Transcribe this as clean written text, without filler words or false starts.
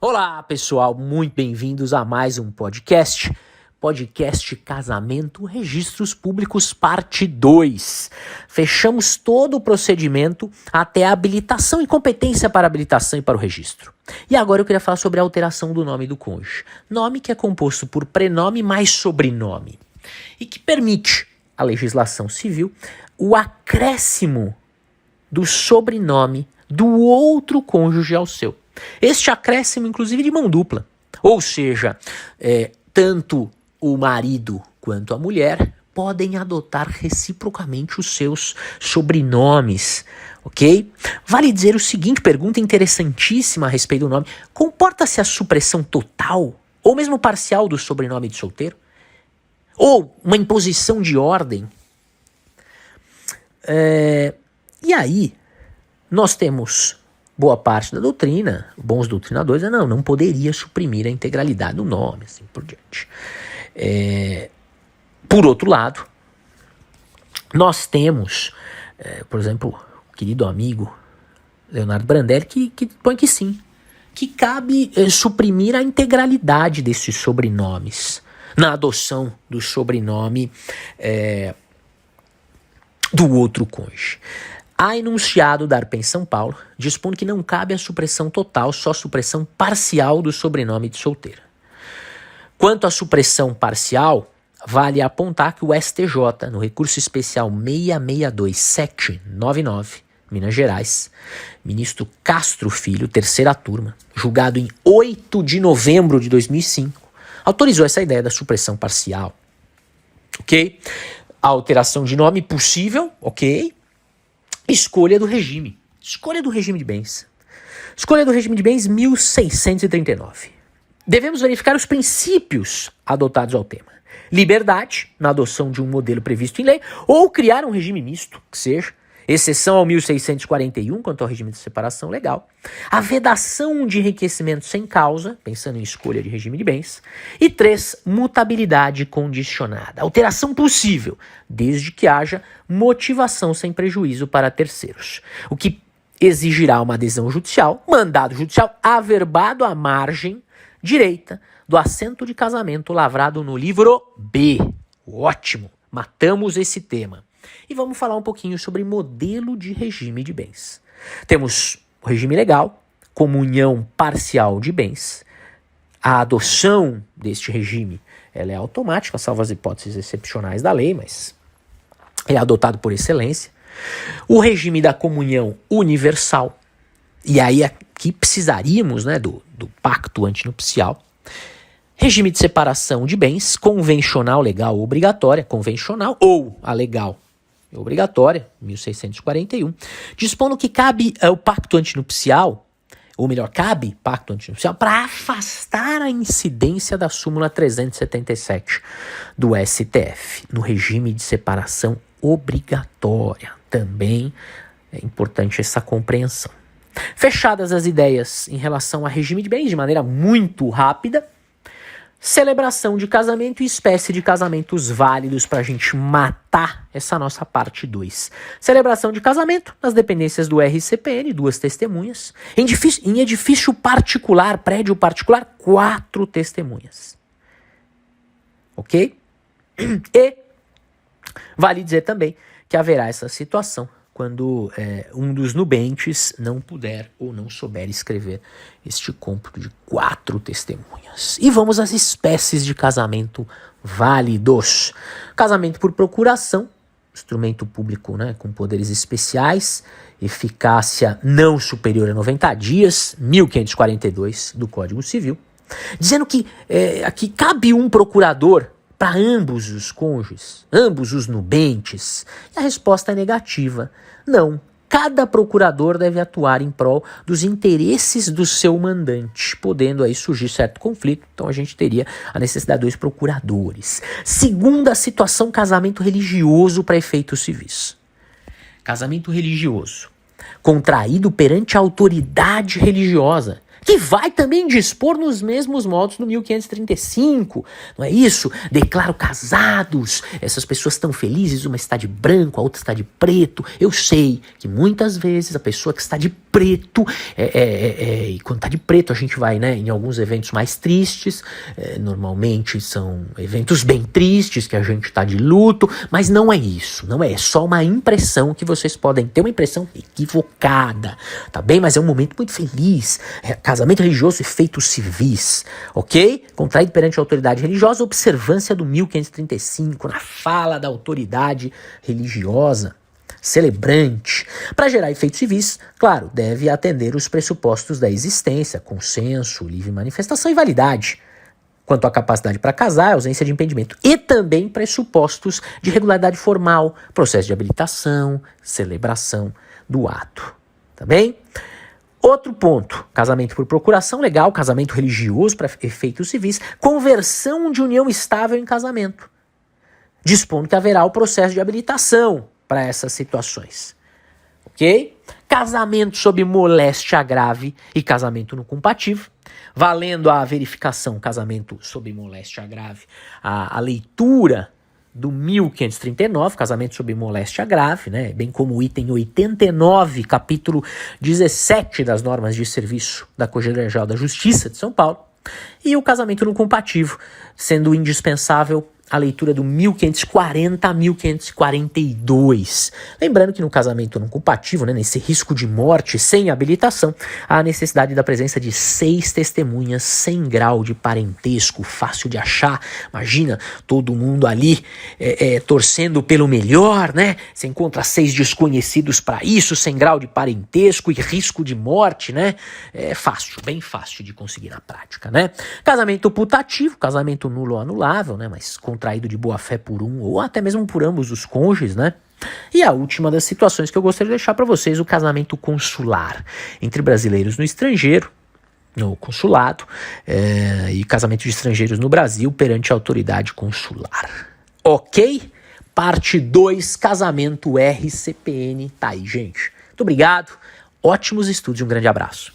Olá, pessoal, muito bem-vindos a mais um podcast Casamento Registros Públicos Parte 2. Fechamos todo o procedimento até a habilitação e competência para a habilitação e para o registro. E agora eu queria falar sobre a alteração do nome do cônjuge. Nome que é composto por prenome mais sobrenome e que permite a legislação civil o acréscimo do sobrenome do outro cônjuge ao seu. Este acréscimo, inclusive, de mão dupla. Ou seja, tanto o marido quanto a mulher podem adotar reciprocamente os seus sobrenomes, ok? Vale dizer o seguinte, pergunta interessantíssima a respeito do nome. Comporta-se a supressão total ou mesmo parcial do sobrenome de solteiro? Ou uma imposição de ordem? E aí, nós temos boa parte da doutrina, bons doutrinadores, não poderia suprimir a integralidade do nome, assim por diante. Por outro lado, nós temos, por exemplo, o querido amigo Leonardo Brandelli, que põe que sim, que cabe suprimir a integralidade desses sobrenomes na adoção do sobrenome do outro cônjuge. A enunciado da ARPEN São Paulo dispõe que não cabe a supressão total, só supressão parcial do sobrenome de solteira. Quanto à supressão parcial, vale apontar que o STJ, no recurso especial 662799, Minas Gerais, ministro Castro Filho, terceira turma, julgado em 8 de novembro de 2005, autorizou essa ideia da supressão parcial. Ok? A alteração de nome possível, ok? Escolha do regime. Escolha do regime de bens. Escolha do regime de bens 1639. Devemos verificar os princípios adotados ao tema. Liberdade, na adoção de um modelo previsto em lei, ou criar um regime misto, que seja, exceção ao 1641 quanto ao regime de separação legal, a vedação de enriquecimento sem causa, pensando em escolha de regime de bens, e 3, mutabilidade condicionada, alteração possível, desde que haja motivação sem prejuízo para terceiros, o que exigirá uma adesão judicial, mandado judicial averbado à margem direita do assento de casamento lavrado no livro B. Ótimo, matamos esse tema. E vamos falar um pouquinho sobre modelo de regime de bens. Temos o regime legal, comunhão parcial de bens. A adoção deste regime ela é automática, salvo as hipóteses excepcionais da lei, mas é adotado por excelência. O regime da comunhão universal, e aí aqui precisaríamos do pacto antinupcial. Regime de separação de bens, convencional, legal ou obrigatória, convencional ou a legal obrigatória, 1641, dispondo que cabe o pacto antinupcial, ou melhor, cabe pacto antinupcial para afastar a incidência da súmula 377 do STF, no regime de separação obrigatória. Também é importante essa compreensão. Fechadas as ideias em relação a regime de bens de maneira muito rápida, celebração de casamento e espécie de casamentos válidos para a gente matar essa nossa parte 2. Celebração de casamento nas dependências do RCPN, 2 testemunhas. Em edifício particular, prédio particular, 4 testemunhas. Ok? E vale dizer também que haverá essa situação quando um dos nubentes não puder ou não souber escrever este cômputo de 4 testemunhas. E vamos às espécies de casamento válidos. Casamento por procuração, instrumento público com poderes especiais, eficácia não superior a 90 dias, 1542 do Código Civil, dizendo que aqui cabe um procurador para ambos os cônjuges, ambos os nubentes? E a resposta é negativa. Não. Cada procurador deve atuar em prol dos interesses do seu mandante, podendo aí surgir certo conflito. Então a gente teria a necessidade de 2 procuradores. Segunda situação, casamento religioso para efeitos civis. Casamento religioso, contraído perante a autoridade religiosa, que vai também dispor nos mesmos modos do 1535, não é isso? Declaro casados, essas pessoas estão felizes, uma está de branco, a outra está de preto. Eu sei que muitas vezes a pessoa que está de preto, e quando está de preto a gente vai, né, em alguns eventos mais tristes, normalmente são eventos bem tristes, que a gente está de luto, mas não é isso, não é só uma impressão que vocês podem ter, uma impressão equivocada, tá bem? Mas é um momento muito feliz, casamento religioso e feitos civis, ok? Contraído perante a autoridade religiosa, observância do 1535, na fala da autoridade religiosa, celebrante. Para gerar efeitos civis, claro, deve atender os pressupostos da existência, consenso, livre manifestação e validade. Quanto à capacidade para casar, ausência de impedimento. E também pressupostos de regularidade formal, processo de habilitação, celebração do ato. Tá bem? Outro ponto, casamento por procuração legal, casamento religioso para efeitos civis, conversão de união estável em casamento, dispondo que haverá o processo de habilitação para essas situações, ok? Casamento sob moléstia grave e casamento no compatível, valendo a verificação, casamento sob moléstia grave, a leitura do 1539, casamento sob moléstia grave, né? Bem como o item 89, capítulo 17 das normas de serviço da Corregedoria Geral da Justiça de São Paulo, e o casamento no compatível, sendo indispensável a leitura do 1540 a 1542. Lembrando que no casamento não compatível, né, nesse risco de morte sem habilitação, há a necessidade da presença de 6 testemunhas sem grau de parentesco, fácil de achar. Imagina todo mundo ali torcendo pelo melhor, né? Você encontra 6 desconhecidos para isso, sem grau de parentesco e risco de morte, né? É fácil, bem fácil de conseguir na prática, né? Casamento putativo, casamento nulo ou anulável, né? Mas contraído de boa fé por um ou até mesmo por ambos os cônjuges, né? E a última das situações que eu gostaria de deixar para vocês, o casamento consular entre brasileiros no estrangeiro, no consulado, e casamento de estrangeiros no Brasil perante a autoridade consular. Ok? Parte 2, casamento RCPN. Tá aí, gente. Muito obrigado. Ótimos estudos e um grande abraço.